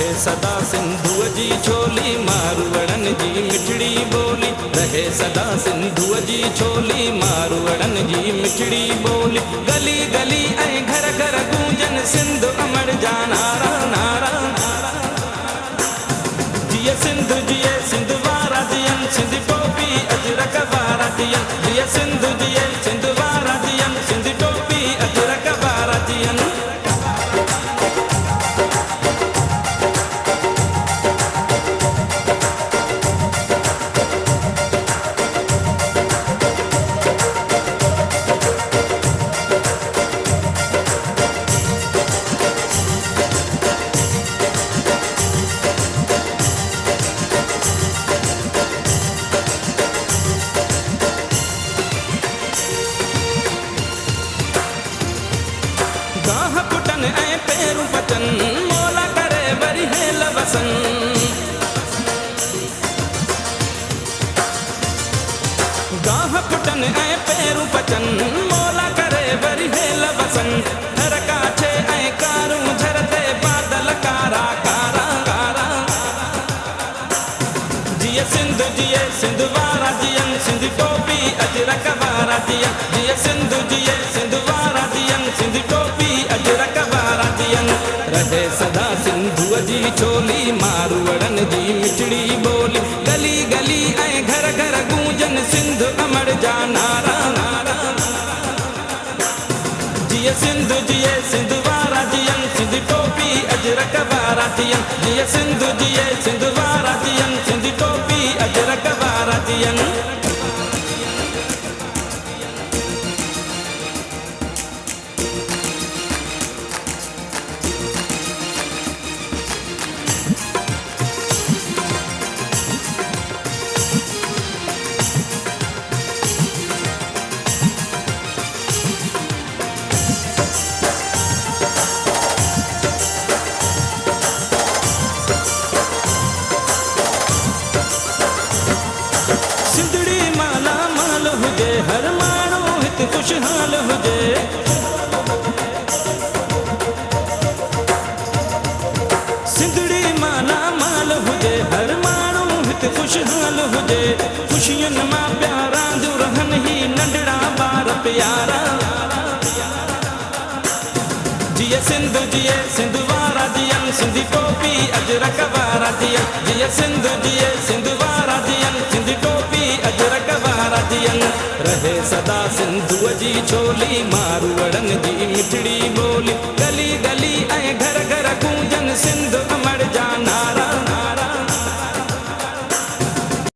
रहे सदा सिंधुअ जी छोली मारवड़न जी मिठड़ी बोली। रहे सदा सिंधुअ जी छोली मारवड़न जी मिठड़ी बोली। गली गली ऐं घर घर गूंजन सिंध अमर जा नारा नारा। जिए सिंध जिए सिंध वारा जियन सिंध टोपी अजरक वारा जियन। जिए सिंध जिए सिंध वारा जियन सिंध टोपी अजरक वारा जियन। गाह पुटन ऐं पेरू पचन मोला करे वरी हेल वसन। गाह पुटन ऐं पेरू पचन मोला करे वरी हेल वसन। हर काछे ऐं कारूं झरते बादल कारा कारा कारा। जिए सिंध जिए सिंध वारा जियन सिंध टोपी अजरक वारा जियन। जिए सिंध जिए सिंध वारा जियन सिंध टोपी अजरक वारा जियन। रहे सदा सिंधुअ जी छोली मारवड़न जी मिठड़ी बोली। गली गली ऐं घर घर गूंजन सिंध अमर जा नारा नारा। जिए सिंध जिए सिंध वारा जियन सिंध टोपी अजरक वारा जियन। जिए सिंध जिए सिंध वारा जियन सिंध टोपी अजरक वारा जियन। सिंधड़ी माला माल हुजे हर माण्हू हिते खुशहाल हुजे। सिंधड़ी माला माल हुजे हर माण्हू हिते खुशहाल हुजे। खुशियुनि मां प्यारा जो रहन ही नंढड़ा ॿार प्यारा। जिए सिंध जिए सिंध वारा जियन सिंध टोपी अजरक वारा जियन। जिए सिंध जिए सिंध वारा जियन सिंध टोपी अजरक वारा जियन। रहे सदा सिंधुअ जी छोली मारवड़न जी मिठड़ी बोली। गली गली